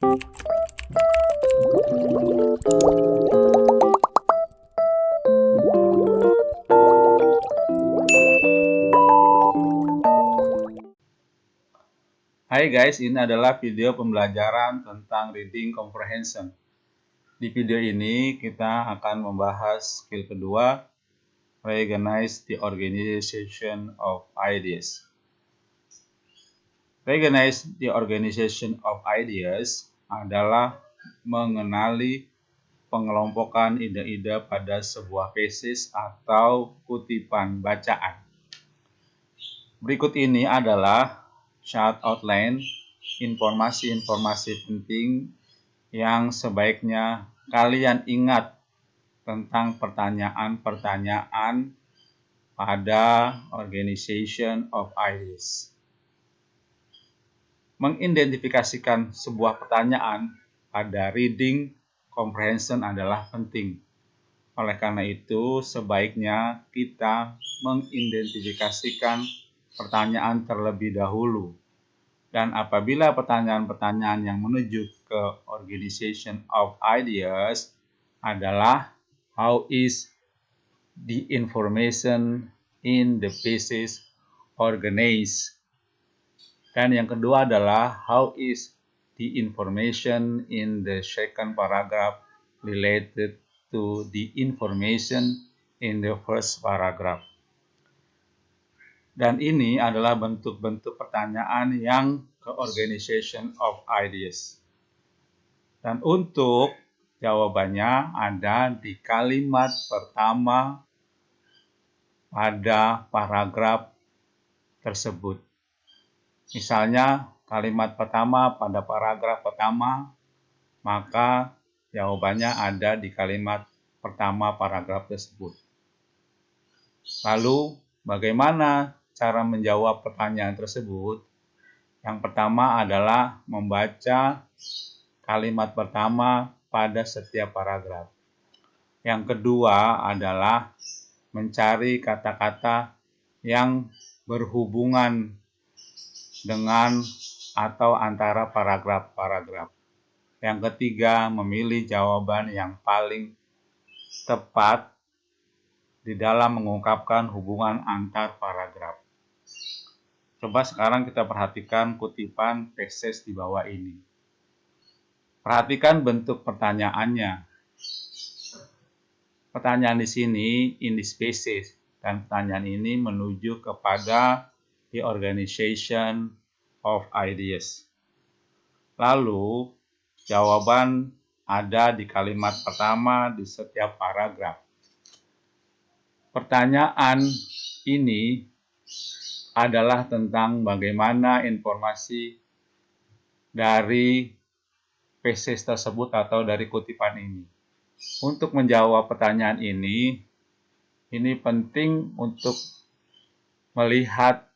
Hai guys, ini adalah video pembelajaran tentang reading comprehension. Di video ini kita akan membahas skill kedua, recognize the organization of ideas. Recognize the organization of ideas adalah mengenali pengelompokan ide-ide pada sebuah tesis atau kutipan bacaan. Berikut ini adalah chart outline informasi-informasi penting yang sebaiknya kalian ingat tentang pertanyaan-pertanyaan pada organization of ideas. Mengidentifikasikan sebuah pertanyaan pada reading comprehension adalah penting. Oleh karena itu, sebaiknya kita mengidentifikasikan pertanyaan terlebih dahulu. Dan apabila pertanyaan-pertanyaan yang menuju ke organization of ideas adalah how is the information in the thesis organized? Dan yang kedua adalah how is the information in the second paragraph related to the information in the first paragraph? Dan ini adalah bentuk-bentuk pertanyaan yang ke organization of ideas. Dan untuk jawabannya ada di kalimat pertama pada paragraf tersebut. Misalnya kalimat pertama pada paragraf pertama, maka jawabannya ada di kalimat pertama paragraf tersebut. Lalu bagaimana cara menjawab pertanyaan tersebut? Yang pertama adalah membaca kalimat pertama pada setiap paragraf. Yang kedua adalah mencari kata-kata yang berhubungan dengan atau antara paragraf-paragraf. Yang ketiga, memilih jawaban yang paling tepat di dalam mengungkapkan hubungan antar paragraf. Coba sekarang kita perhatikan kutipan tesis di bawah ini. Perhatikan bentuk pertanyaannya. Pertanyaan di sini in this thesis, dan pertanyaan ini menuju kepada the organization of ideas. Lalu jawaban ada di kalimat pertama di setiap paragraf. Pertanyaan ini adalah tentang bagaimana informasi dari tesis tersebut atau dari kutipan ini. Untuk menjawab pertanyaan ini penting untuk melihat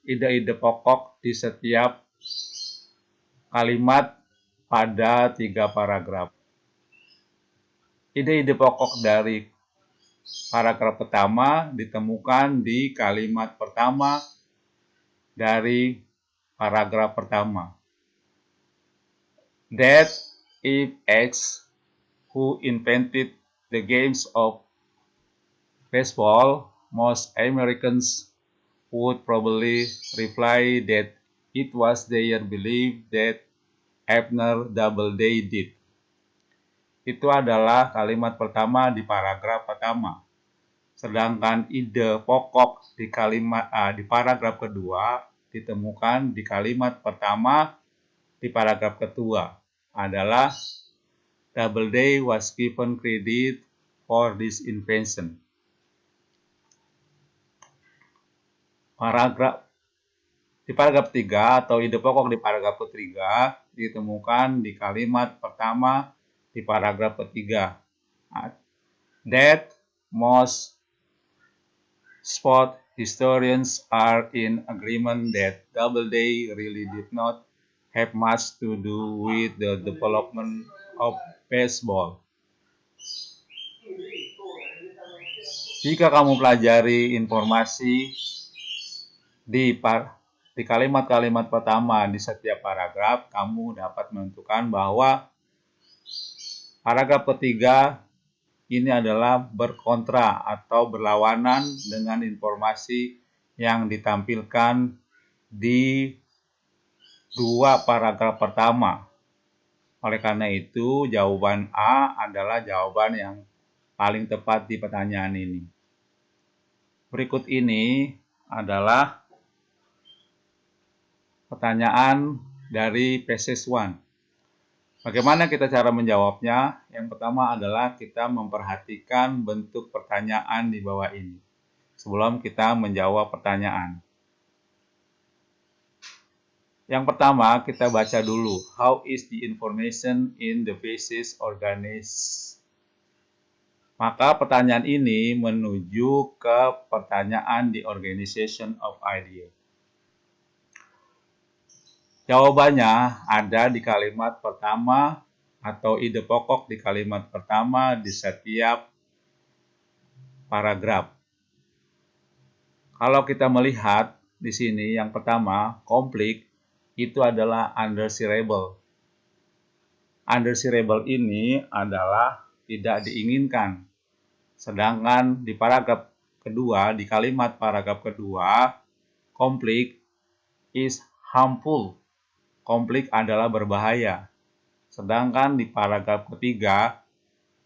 ide-ide pokok di setiap kalimat pada 3 paragraf. Ide-ide pokok dari paragraf pertama ditemukan di kalimat pertama dari paragraf pertama. That if X, who invented the games of baseball, most Americans would probably reply that it was their belief that Abner Doubleday did. Itu adalah kalimat pertama di paragraf pertama. Sedangkan ide pokok di paragraf kedua ditemukan di kalimat pertama di paragraf kedua adalah Doubleday was given credit for this invention. Di paragraf 3 atau ide pokok di paragraf ketiga ditemukan di kalimat pertama di paragraf ketiga. That most sport historians are in agreement that Doubleday really did not have much to do with the development of baseball. Jika kamu pelajari informasi di di kalimat-kalimat pertama di setiap paragraf, kamu dapat menentukan bahwa paragraf ketiga ini adalah berkontra atau berlawanan dengan informasi yang ditampilkan di dua paragraf pertama. Oleh karena itu, jawaban A adalah jawaban yang paling tepat di pertanyaan ini. Berikut ini adalah pertanyaan dari PSS 1. Bagaimana kita cara menjawabnya? Yang pertama adalah kita memperhatikan bentuk pertanyaan di bawah ini sebelum kita menjawab pertanyaan. Yang pertama, kita baca dulu. How is the information in the basis organized? Maka pertanyaan ini menuju ke pertanyaan the organization of idea. Jawabannya ada di kalimat pertama atau ide pokok di kalimat pertama di setiap paragraf. Kalau kita melihat di sini yang pertama, konflik itu adalah undesirable. Undesirable ini adalah tidak diinginkan. Sedangkan di paragraf kedua, di kalimat paragraf kedua, konflik is harmful. Konflik adalah berbahaya. Sedangkan di paragraf ketiga,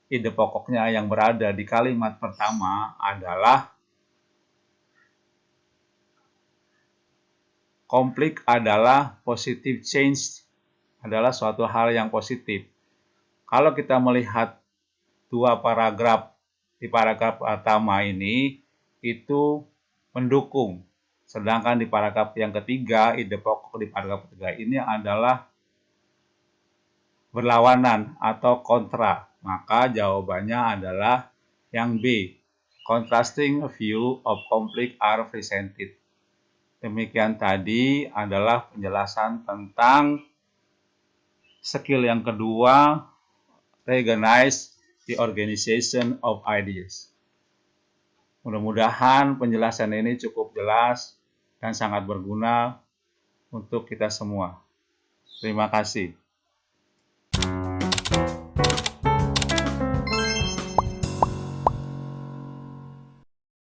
ide pokoknya yang berada di kalimat pertama adalah konflik adalah positive change, adalah suatu hal yang positif. Kalau kita melihat dua paragraf di paragraf pertama ini, itu mendukung. Sedangkan di paragraf yang ketiga, ide pokok di paragraf ketiga ini adalah berlawanan atau kontra. Maka jawabannya adalah yang B. Contrasting view of conflict are presented. Demikian tadi adalah penjelasan tentang skill yang kedua, recognize the organization of ideas. Mudah-mudahan penjelasan ini cukup jelas dan sangat berguna untuk kita semua. Terima kasih.